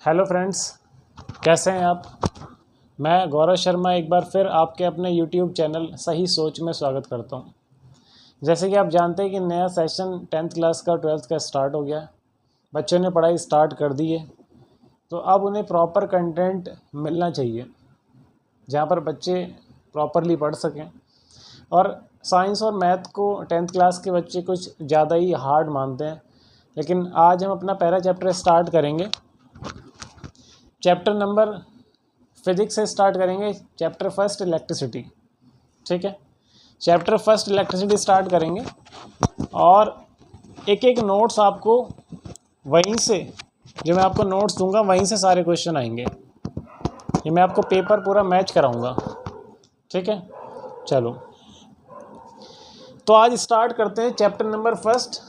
Hello friends, कैसे हैं आप। मैं गौरव शर्मा एक बार फिर आपके अपने यूट्यूब चैनल सही सोच में स्वागत करता हूं। जैसे कि आप जानते हैं कि नया सेशन 10th क्लास का 12th का स्टार्ट हो गया। बच्चों ने पढ़ाई स्टार्ट कर दी है, तो अब उन्हें प्रॉपर कंटेंट मिलना चाहिए जहां पर बच्चे प्रॉपरली पढ़ सकें। और साइंस और मैथ को 10th क्लास के बच्चे कुछ ज़्यादा ही हार्ड मानते हैं, लेकिन आज हम अपना पहला चैप्टर स्टार्ट करेंगे। चैप्टर नंबर फिजिक्स से स्टार्ट करेंगे। चैप्टर फर्स्ट इलेक्ट्रिसिटी, ठीक है। चैप्टर फर्स्ट इलेक्ट्रिसिटी स्टार्ट करेंगे और एक एक नोट्स आपको वहीं से, जो मैं आपको नोट्स दूंगा वहीं से सारे क्वेश्चन आएंगे। ये मैं आपको पेपर पूरा मैच कराऊंगा, ठीक है। चलो, तो आज स्टार्ट करते हैं chapter number first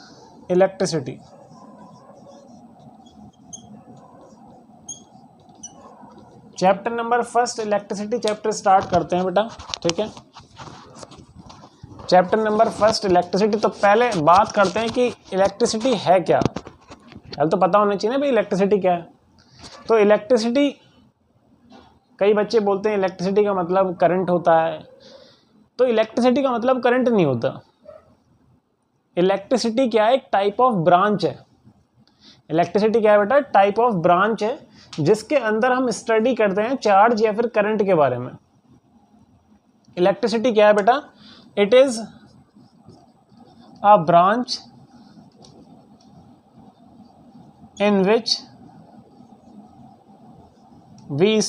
electricity. Chapter number first electricity chapter start करते हैं बेटा, ठीक है। Chapter number first electricity. तो पहले बात करते हैं कि इलेक्ट्रिसिटी है क्या। पहले तो पता होना चाहिए ना भाई इलेक्ट्रिसिटी क्या है। तो इलेक्ट्रिसिटी, कई बच्चे बोलते हैं इलेक्ट्रिसिटी का मतलब करंट होता है। तो इलेक्ट्रिसिटी का मतलब करंट नहीं होता। इलेक्ट्रिसिटी क्या है? एक टाइप ऑफ ब्रांच है। इलेक्ट्रिसिटी क्या है बेटा? टाइप ऑफ ब्रांच है जिसके अंदर हम स्टडी करते हैं चार्ज या फिर करंट के बारे में। इलेक्ट्रिसिटी क्या है बेटा? It is a branch in which we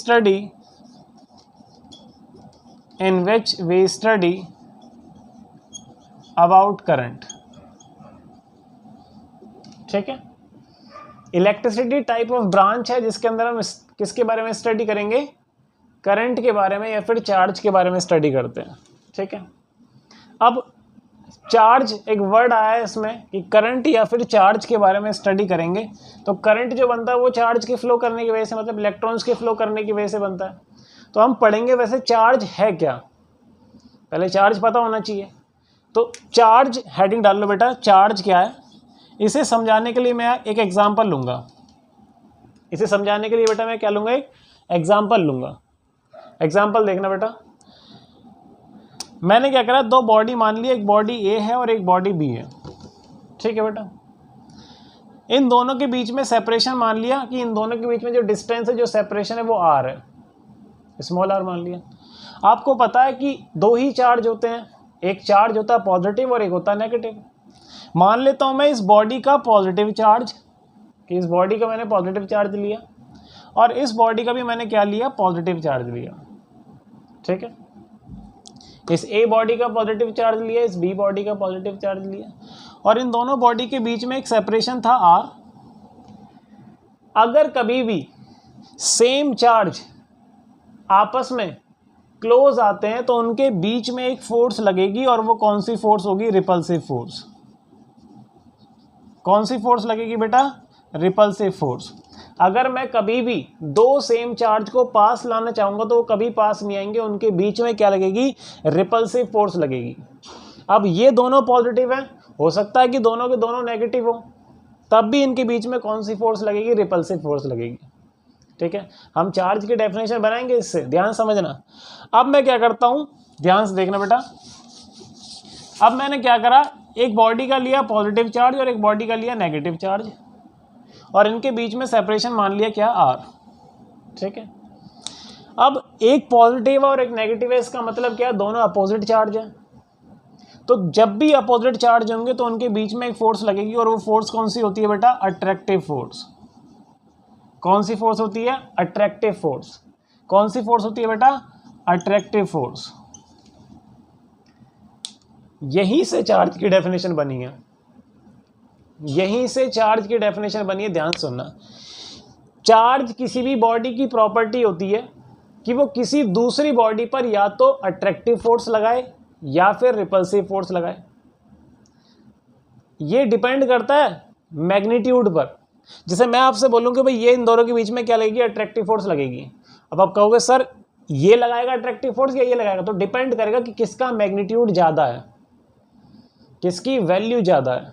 study about current, ठीक है। इलेक्ट्रिसिटी टाइप ऑफ ब्रांच है जिसके अंदर हम किसके बारे में स्टडी करेंगे? करंट के बारे में या फिर चार्ज के बारे में स्टडी करते हैं, ठीक है। अब चार्ज एक वर्ड आया है इसमें कि करंट या फिर चार्ज के बारे में स्टडी करेंगे। तो करंट जो बनता है वो चार्ज के फ्लो करने की वजह से, मतलब इलेक्ट्रॉन्स के फ्लो करने की वजह से बनता है। तो हम पढ़ेंगे वैसे चार्ज है क्या, पहले चार्ज पता होना चाहिए। तो चार्ज हेडिंग डाल लो बेटा, चार्ज क्या है। इसे समझाने के लिए मैं एक एग्जाम्पल लूँगा। इसे समझाने के लिए बेटा मैं क्या लूँगा? एक एग्जाम्पल लूँगा। एग्जाम्पल देखना बेटा, मैंने क्या करा, दो बॉडी मान ली, एक बॉडी ए है और एक बॉडी बी है, ठीक है बेटा। इन दोनों के बीच में सेपरेशन मान लिया कि इन दोनों के बीच में जो डिस्टेंस है, जो सेपरेशन है वो आर है, स्मॉल आर मान लिया। आपको पता है कि दो ही चार्ज होते हैं, एक चार्ज होता है पॉजिटिव और एक होता है नेगेटिव। मान लेता हूं मैं इस बॉडी का पॉजिटिव चार्ज, कि इस बॉडी का मैंने पॉजिटिव चार्ज लिया और इस बॉडी का भी मैंने क्या लिया? पॉजिटिव चार्ज लिया, ठीक है। इस ए बॉडी का पॉजिटिव चार्ज लिया, इस बी बॉडी का पॉजिटिव चार्ज लिया और इन दोनों बॉडी के बीच में एक सेपरेशन था आर। अगर कभी भी सेम चार्ज आपस में क्लोज आते हैं तो उनके बीच में एक फोर्स लगेगी और वो कौन सी फोर्स होगी? Repulsive force. कौन सी फोर्स लगेगी बेटा? Repulsive force. अगर मैं कभी भी दो सेम चार्ज को पास लाना चाहूंगा तो वो कभी पास नहीं आएंगे, उनके बीच में क्या लगेगी? रिपल्सिव फोर्स लगेगी। अब ये दोनों पॉजिटिव हैं, हो सकता है कि दोनों के दोनों नेगेटिव हो, तब भी इनके बीच में कौन सी फोर्स लगेगी? रिपल्सिव फोर्स लगेगी, ठीक है। हम चार्ज की डेफिनेशन बनाएंगे इससे, ध्यान समझना। अब मैं क्या करता हूं, ध्यान से देखना बेटा। अब मैंने क्या करा, एक बॉडी का लिया पॉजिटिव चार्ज और एक बॉडी का लिया नेगेटिव चार्ज और इनके बीच में सेपरेशन मान लिया क्या? आर, ठीक है। अब एक पॉजिटिव और एक नेगेटिव है, इसका मतलब क्या? दोनों अपोजिट चार्ज है। तो जब भी अपोजिट चार्ज होंगे तो उनके बीच में एक फोर्स लगेगी और वो फोर्स कौन सी होती है बेटा? Attractive force. कौन सी फोर्स होती है? Attractive force. कौन सी फोर्स होती है बेटा? Attractive force. यहीं से चार्ज की डेफिनेशन बनी है, यहीं से चार्ज की डेफिनेशन बनी है, ध्यान सुनना। चार्ज किसी भी बॉडी की प्रॉपर्टी होती है कि वो किसी दूसरी बॉडी पर या तो अट्रैक्टिव फोर्स लगाए या फिर रिपल्सिव फोर्स लगाए। ये डिपेंड करता है मैग्नीट्यूड पर। जैसे मैं आपसे बोलूं कि भाई ये इन दोनों के बीच में क्या लगेगी? अट्रैक्टिव फोर्स लगेगी। अब आप कहोगे सर ये लगाएगा अट्रैक्टिव फोर्स या ये लगाएगा? तो डिपेंड करेगा कि किसका मैग्नीट्यूड ज़्यादा है, किसकी वैल्यू ज़्यादा है।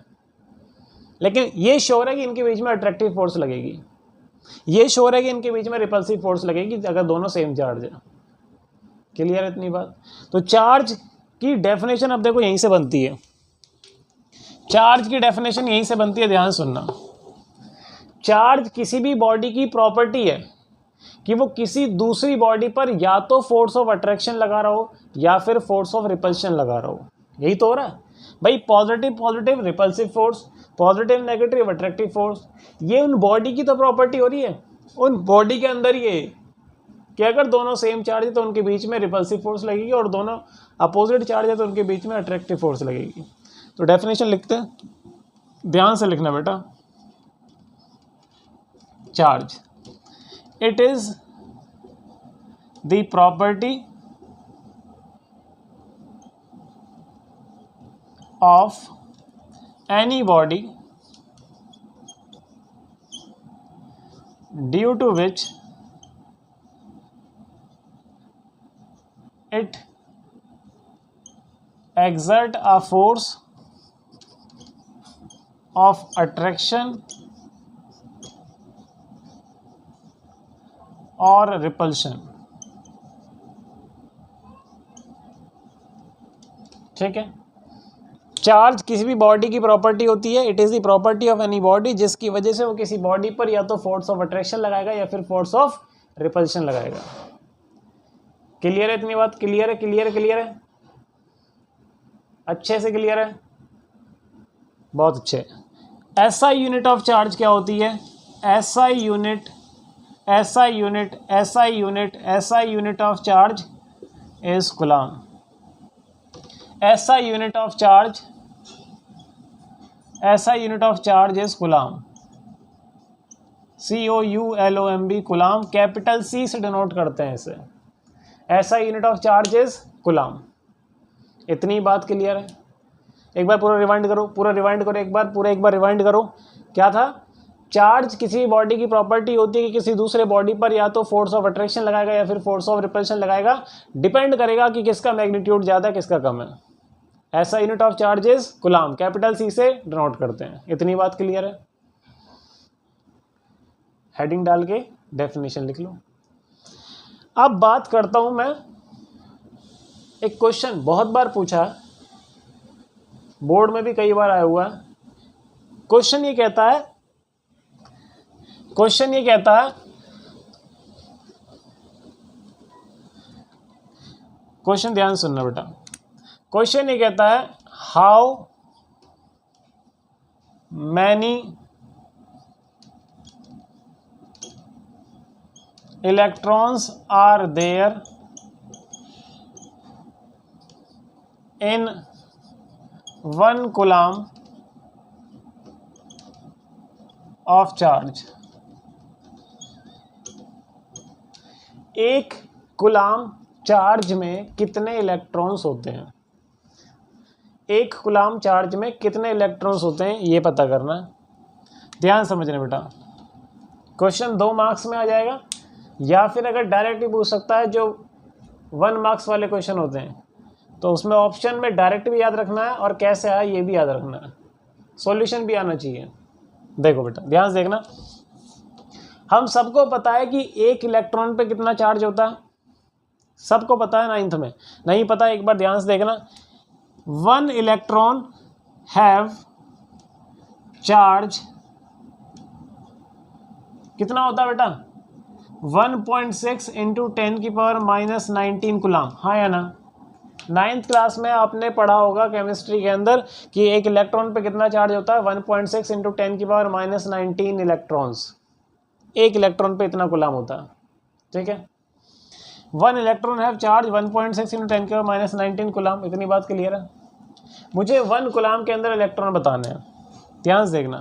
लेकिन ये श्योर है कि इनके बीच में अट्रैक्टिव फोर्स लगेगी। ये श्योर है कि इनके बीच में रिपल्सिव फोर्स लगेगी अगर दोनों सेम चार्ज है। क्लियर है इतनी बात? तो चार्ज की डेफिनेशन अब देखो यहीं से बनती है, चार्ज की डेफिनेशन यहीं से बनती है, ध्यान सुनना। चार्ज किसी भी बॉडी की प्रॉपर्टी है कि वो किसी दूसरी बॉडी पर या तो फोर्स ऑफ अट्रैक्शन लगा रहा हो या फिर फोर्स ऑफ रिपल्शन लगा रहा हो। यही तो हो रहा है भाई, positive positive repulsive force, positive negative attractive force. ये उन बॉडी की तो प्रॉपर्टी हो रही है, उन बॉडी के अंदर ही है कि अगर दोनों सेम चार्ज है तो उनके बीच में रिपल्सिव फोर्स लगेगी और दोनों अपोजिट चार्ज है तो उनके बीच में अट्रैक्टिव फोर्स लगेगी। तो डेफिनेशन लिखते हैं, ध्यान से लिखना बेटा। Charge, it is the property of any body due to which it exert a force of attraction और रिपल्शन। ठीक है, चार्ज किसी भी बॉडी की प्रॉपर्टी होती है, it is the property of any body, जिसकी वजह से वो किसी बॉडी पर या तो फोर्स ऑफ अट्रैक्शन लगाएगा या फिर फोर्स ऑफ रिपल्शन लगाएगा। क्लियर है इतनी बात? क्लियर है, क्लियर है, क्लियर है, अच्छे से क्लियर है, बहुत अच्छे। एसआई यूनिट ऑफ चार्ज क्या होती है? SI unit, SI unit, SI unit, SI unit of charge is coulomb. SI unit of charge, SI unit of charge is coulomb. COULOMB, coulomb, capital C से denote करते हैं इसे। SI unit of charge is coulomb। इतनी बात clear है? एक बार पूरा rewind करो, पूरा रिवाइंड करो, एक बार रिवाइंड करो। क्या था? चार्ज किसी बॉडी की प्रॉपर्टी होती है कि किसी दूसरे बॉडी पर या तो फोर्स ऑफ अट्रैक्शन लगाएगा या फिर फोर्स ऑफ रिपल्शन लगाएगा, डिपेंड करेगा कि किसका मैग्नीट्यूड ज़्यादा है किसका कम है। ऐसा unit of charge is coulomb, capital C से डिनोट करते हैं। इतनी बात क्लियर है? हेडिंग डाल के डेफिनेशन लिख लो। अब बात करता हूं मैं, एक क्वेश्चन बहुत बार पूछा, बोर्ड में भी कई बार आया हुआ है। क्वेश्चन ये कहता है, क्वेश्चन ध्यान सुनना बेटा। क्वेश्चन ये कहता है, how many electrons are there in 1 coulomb of charge. एक कूलम्ब चार्ज में कितने इलेक्ट्रॉन्स होते हैं? एक कूलम्ब चार्ज में कितने इलेक्ट्रॉन्स होते हैं ये पता करना है। ध्यान समझना बेटा, क्वेश्चन 2 मार्क्स में आ जाएगा या फिर अगर डायरेक्ट भी पूछ सकता है, जो 1 मार्क्स वाले क्वेश्चन होते हैं तो उसमें ऑप्शन में डायरेक्ट भी याद रखना है और कैसे आया ये भी याद रखना है, सॉल्यूशन भी आना चाहिए। देखो बेटा ध्यान से देखना, हम सबको पता है कि एक इलेक्ट्रॉन पे कितना चार्ज होता है, सबको पता है। 9th में नहीं पता, एक बार ध्यान से देखना। 1 इलेक्ट्रॉन हैव चार्ज कितना होता है बेटा? 1.6 इंटू 10⁻⁻19 कूलम्ब, हाँ या ना? 9th क्लास में आपने पढ़ा होगा केमिस्ट्री के अंदर कि एक इलेक्ट्रॉन पे कितना चार्ज होता है? 1.6 इंटू 10⁻⁻19 इलेक्ट्रॉन्स। एक इलेक्ट्रॉन पे इतना कूलम्ब होता है, ठीक है। 1 electron have charge 1.6 into 10⁻⁻19 coulomb. इतनी बात क्लियर है? मुझे 1 कूलम्ब के अंदर इलेक्ट्रॉन बताने हैं, ध्यान से देखना।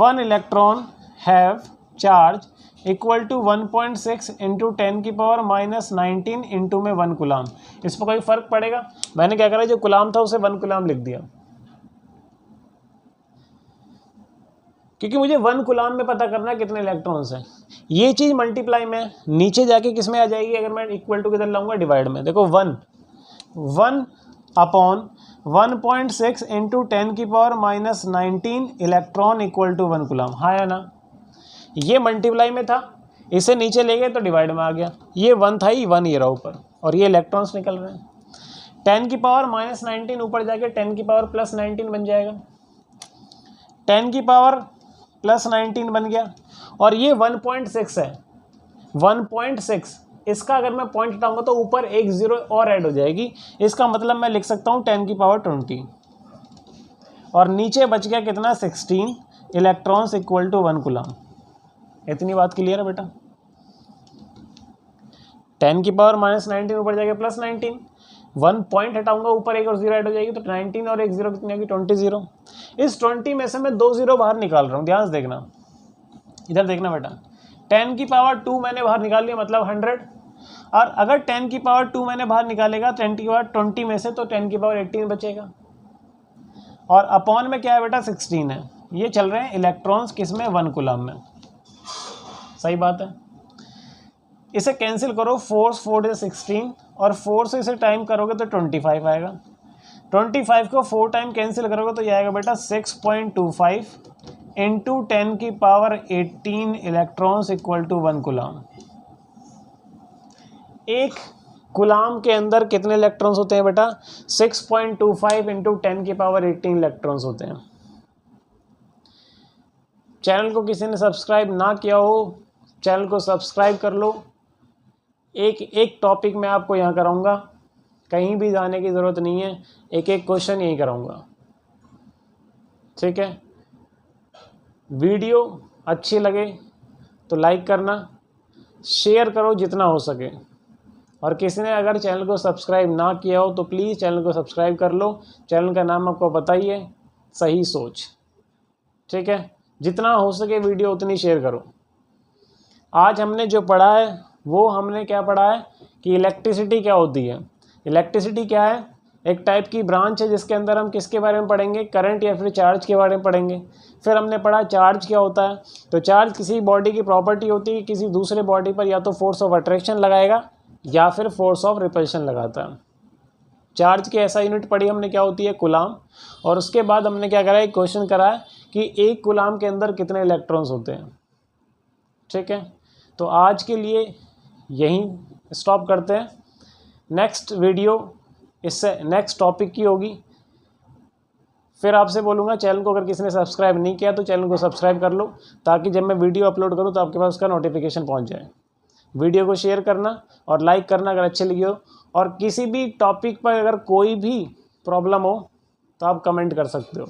1 electron have charge equal to 1.6 into 10⁻⁻19 into में 1 कूलम्ब। इस पर कोई फर्क पड़ेगा? मैंने क्या करा, जो कूलम्ब था उसे 1 कूलम्ब लिख दिया, क्योंकि मुझे 1 कूलम्ब में पता करना है कितने इलेक्ट्रॉन्स हैं। ये चीज़ मल्टीप्लाई में नीचे जाके किस में आ जाएगी अगर मैं इक्वल टू किधर लाऊंगा? डिवाइड में। देखो 1 upon 1.6 into 10⁻⁻19 electron equal to 1 coulomb, हाँ या ना? ये मल्टीप्लाई में था, इसे नीचे ले गए तो डिवाइड में आ गया, ये 1 था ही 1 ये रहा ऊपर, और ये इलेक्ट्रॉन्स निकल रहे हैं। 10 की पावर -19 ऊपर जाके 10 की पावर +19 बन जाएगा, 10 की पावर +19 बन गया, और ये 1.6 है, 1.6। इसका अगर मैं पॉइंट हटाऊंगा तो ऊपर एक जीरो और ऐड हो जाएगी, इसका मतलब मैं लिख सकता हूँ 10 की पावर 20, और नीचे बच गया कितना 16 इलेक्ट्रॉन्स इक्वल टू 1 कूलम। इतनी बात क्लियर है बेटा। 10 की पावर -19 ऊपर जाएगा +19, 1 पॉइंट हटाऊंगा ऊपर एक और जीरो ऐड हो जाएगी, तो 19 और एक जीरो कितनी होगी 20 जीरो। इस 20 में से मैं 2 जीरो बाहर निकाल रहा हूँ, ध्यान से देखना, इधर देखना बेटा। 10 की पावर 2 मैंने बाहर निकाल लिया, मतलब 100, और अगर 10 की पावर 2 मैंने बाहर निकालेगा 10 की पावर 20 में से, तो 10 की पावर 18 बचेगा, और अपॉन में क्या है बेटा 16 है। ये चल रहे हैं इलेक्ट्रॉन्स किस में 1 कूलम में, सही बात है। इसे कैंसिल करो, 4 4 से 16, और 4 से इसे टाइम करोगे तो 25 आएगा, 25 को 4 टाइम कैंसिल करोगे तो ये आएगा बेटा 6.25 इंटू 10 की power 18 electrons equal to 1 coulomb. एक कूलम के अंदर कितने इलेक्ट्रॉन्स होते हैं बेटा 6.25 इंटू 10 की पावर 18 इलेक्ट्रॉन्स होते हैं। चैनल को किसी ने सब्सक्राइब ना किया हो, चैनल को सब्सक्राइब कर लो। एक टॉपिक मैं आपको यहाँ कराऊंगा, कहीं भी जाने की ज़रूरत नहीं है, एक क्वेश्चन यहीं कराऊंगा, ठीक है। वीडियो अच्छी लगे तो लाइक करना, शेयर करो जितना हो सके, और किसी ने अगर चैनल को सब्सक्राइब ना किया हो तो प्लीज़ चैनल को सब्सक्राइब कर लो। चैनल का नाम आपको बताइए, सही सोच, ठीक है। जितना हो सके वीडियो उतनी शेयर करो। आज हमने जो पढ़ा है वो हमने क्या पढ़ा है कि इलेक्ट्रिसिटी क्या होती है। इलेक्ट्रिसिटी क्या है, एक टाइप की ब्रांच है जिसके अंदर हम किसके बारे में पढ़ेंगे, करंट या फिर चार्ज के बारे में पढ़ेंगे। फिर हमने पढ़ा चार्ज क्या होता है, तो चार्ज किसी बॉडी की प्रॉपर्टी होती है, किसी दूसरे बॉडी पर या तो फोर्स ऑफ अट्रैक्शन लगाएगा या फिर फोर्स ऑफ रिपल्शन लगाता है। चार्ज की ऐसा यूनिट पढ़ी हमने क्या होती है, कूलम, और उसके बाद हमने क्या करा है, एक क्वेश्चन करा है कि एक कूलम के अंदर कितने इलेक्ट्रॉन्स होते हैं, ठीक है। तो आज के लिए यहीं स्टॉप करते हैं, नेक्स्ट वीडियो इससे नेक्स्ट टॉपिक की होगी। फिर आपसे बोलूँगा चैनल को अगर किसी ने सब्सक्राइब नहीं किया तो चैनल को सब्सक्राइब कर लो, ताकि जब मैं वीडियो अपलोड करूँ तो आपके पास उसका नोटिफिकेशन पहुँच जाए। वीडियो को शेयर करना और लाइक करना अगर अच्छे लगे हो, और किसी भी टॉपिक पर अगर कोई भी प्रॉब्लम हो तो आप कमेंट कर सकते हो।